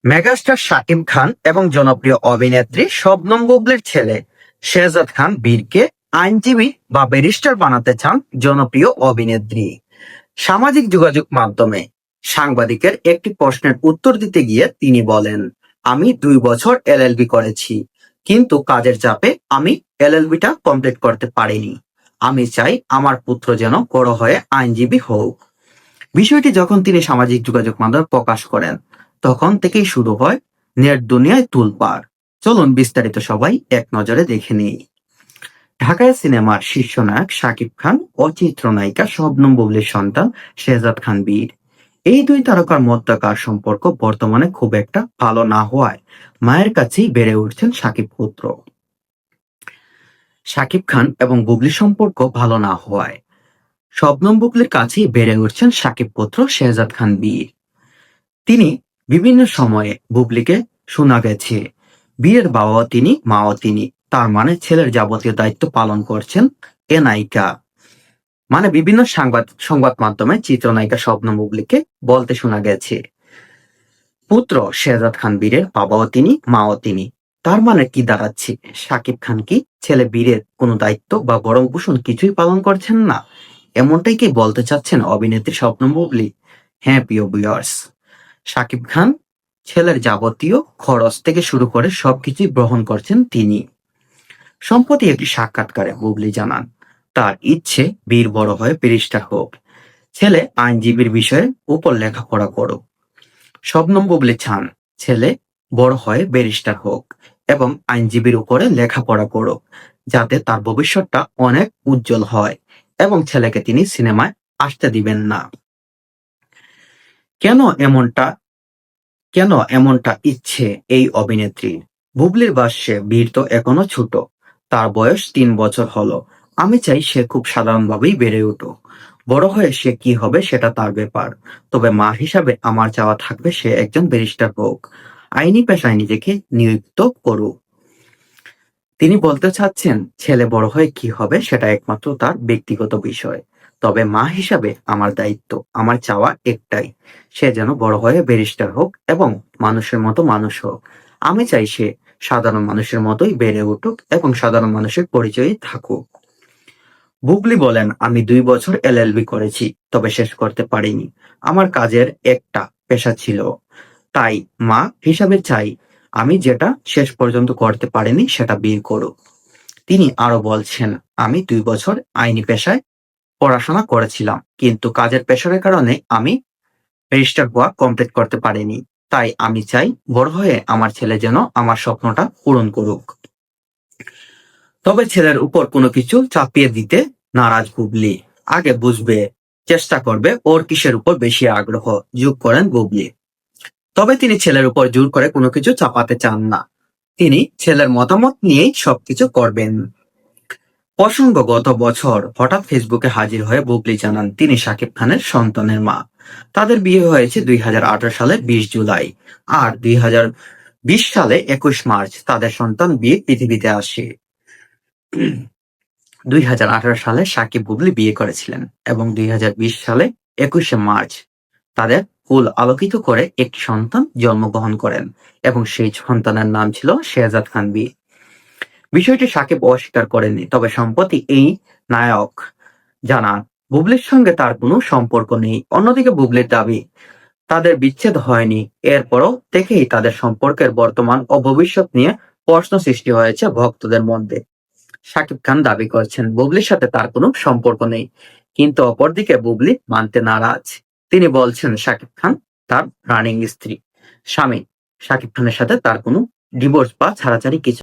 Megastar Shakib Khan এবং জনপ্রিয় অভিনেত্রী শবনম বুবলির ছেলে শেহজাদ খান বীরকে আইনজীবী বা ব্যারিস্টার বানাতে চান জনপ্রিয় অভিনেত্রী। সামাজিক যোগাযোগ মাধ্যমে সাংবাদিকের একটি প্রশ্নের উত্তর দিতে গিয়ে তিনি বলেন, আমি 2 বছর এলএলবি করেছি, কিন্তু কাজের চাপে আমি এলএলবিটা কমপ্লিট করতে পারিনি। আমি চাই আমার পুত্র যেন বড় হয়ে আইনজীবী হোক। বিষয়টি যখন তিনি সামাজিক যোগাযোগ মাধ্যমে প্রকাশ করেন, তখন থেকেই শুরু হয় নেট দুনিয়ায় তোলপাড়। চলুন বিস্তারিত সবাই এক নজরে দেখে নিই। ঢাকায় সিনেমার শীর্ষ নায়ক শাকিব খান ও চিত্রনায়িকা শবনম বুবলির সন্তান শেহজাদ খান বীর, এই দুই তারকার মধ্যকার সম্পর্ক বর্তমানে খুব একটা ভালো না হওয়ায় মায়ের কাছেই বেড়ে উঠছেন শাকিব পুত্র। শাকিব খান এবং বুবলির সম্পর্ক ভালো না হওয়ায় শবনম বুবলির কাছেই বেড়ে উঠছেন শাকিব পুত্র শেহজাদ খান বীর। তিনি বিভিন্ন সময়ে বুবলিকে শোনা গেছে বীরের বাবাও তিনি, মাও তিনি, তার মানে ছেলের যাবতীয় দায়িত্ব পালন করছেন এ নায়িকা। মানে বিভিন্ন সংবাদ মাধ্যমে চিত্রনায়িকা শবনম বুবলিকে বলতে শোনা গেছে, পুত্র শেহজাদ খান বীরের বাবাও তিনি, মাও তিনি। তার মানে কি দাঁড়াচ্ছে, শাকিব খান কি ছেলে বীরের কোনো দায়িত্ব বা ভরণ পোষণ কিছুই পালন করছেন না? এমনটাই কি বলতে চাচ্ছেন অভিনেত্রী শবনম বুবলি? হ্যাঁ প্রিয় ভিউয়ার্স, শাকিব খান ছেলের যাবতীয় খরচ থেকে শুরু করে সবকিছুই গ্রহণ করছেন তিনি। সম্প্রতি একটি সাক্ষাৎকারে বুবলি জানান, তার ইচ্ছে বীর বড় হয়ে ব্যারিস্টার হোক, ছেলে আইনজীবীর বিষয়ে উপর লেখাপড়া করুক। শবনম বুবলি চান ছেলে বড় হয়ে ব্যারিস্টার হোক এবং আইনজীবীর উপরে লেখাপড়া করুক, যাতে তার ভবিষ্যৎটা অনেক উজ্জ্বল হয়, এবং ছেলেকে তিনি সিনেমায় আসতে দিবেন না। কেন এমনটা কেন এমনটা ইচ্ছে এই অভিনেত্রীর? বুবলির ভাষ্যে, বীর তো এখনো ছোট, তার বয়স 3 বছর হলো। আমি চাই সে খুব সাধারণভাবেই বেড়ে উঠুক, বড় হয়ে সে কি হবে সেটা তার ব্যাপার। তবে মা হিসাবে আমার চাওয়া থাকবে সে একজন ব্যারিস্টার হোক, আইনি পেশায় নিজেকে নিযুক্ত করুক। তিনি বলতে চাচ্ছেন ছেলে বড় হয়ে কি হবে সেটা একমাত্র তার ব্যক্তিগত বিষয়। তবে মা হিসাবে আমার দায়িত্ব, আমার চাওয়া একটাই, সে যেন বড় হয়ে ব্যারিস্টার হোক এবং মানুষের মতো মানুষ হোক। আমি চাই সে সাধারণ মানুষের মতোই বেড়ে উঠুক এবং সাধারণ মানুষের পরিচয়ে থাকুক। বুবলি বলেন, আমি 2 বছর এলএলবি করেছি, তবে শেষ করতে পারিনি। আমার কাজের একটা পেশা ছিল, তাই মা হিসাবে চাই আমি যেটা শেষ পর্যন্ত করতে পারিনি সেটা বের করুক। তিনি আরো বলছেন, আমি 2 বছর আইনি পেশায় পড়াশোনা করেছিলাম, কিন্তু কাজের প্রেশারের কারণে আমি ব্যারিস্টার হওয়া কমপ্লিট করতে পারিনি। তাই আমি চাই বড় হয়ে আমার ছেলে যেন আমার স্বপ্নটা পূরণ করুক। তবে ছেলের উপর কোনো কিছু চাপিয়ে দিতে নারাজ বুবলি। আগে বুঝবে, চেষ্টা করবে ওর কিসের উপর বেশি আগ্রহ, যোগ করেন বুবলি। তবে তিনি ছেলের উপর জোর করে কোনো কিছু চাপাতে চান না, তিনি ছেলের মতামত নিয়েই সবকিছু করবেন। প্রসঙ্গ, গত বছর হঠাৎ ফেসবুকে হাজির হয়ে বুবলি জানান তিনি শাকিব খানের সন্তানের মা। তাদের বিয়ে হয়েছে 2018 সালের 20 জুলাই, আর 2020 সালে 21 মার্চ তাদের সন্তান বীর পৃথিবীতে আসে। 2018 সালে শাকিব বুবলি বিয়ে করেছিলেন এবং 2020 সালে 21শে মার্চ তাদের কুল আলোকিত করে একটি সন্তান জন্মগ্রহণ করেন এবং সেই সন্তানের নাম ছিল শেহজাদ খান বীর। বিষয়টি শাকিব অস্বীকার করেননি, তবে সম্প্রতি এই নায়ক জানান বুবলির সঙ্গে তার কোনো সম্পর্ক নেই। অন্যদিকে বুবলির দাবি তাদের বিচ্ছেদ হয়নি, এরপরও থেকেই তাদের সম্পর্কের বর্তমান ও ভবিষ্যৎ নিয়ে প্রশ্ন সৃষ্টি হয়েছে ভক্তদের মধ্যে। শাকিব খান দাবি করছেন বুবলির সাথে তার কোনো সম্পর্ক নেই, কিন্তু অপরদিকে বুবলি মানতে নারাজ। তিনি বলছেন শাকিব খান তার রানিং স্ত্রী, স্বামী। শাকিব খানের সাথে তার কোনো ডিভোর্স বা ছাড়াছাড়ি কিছু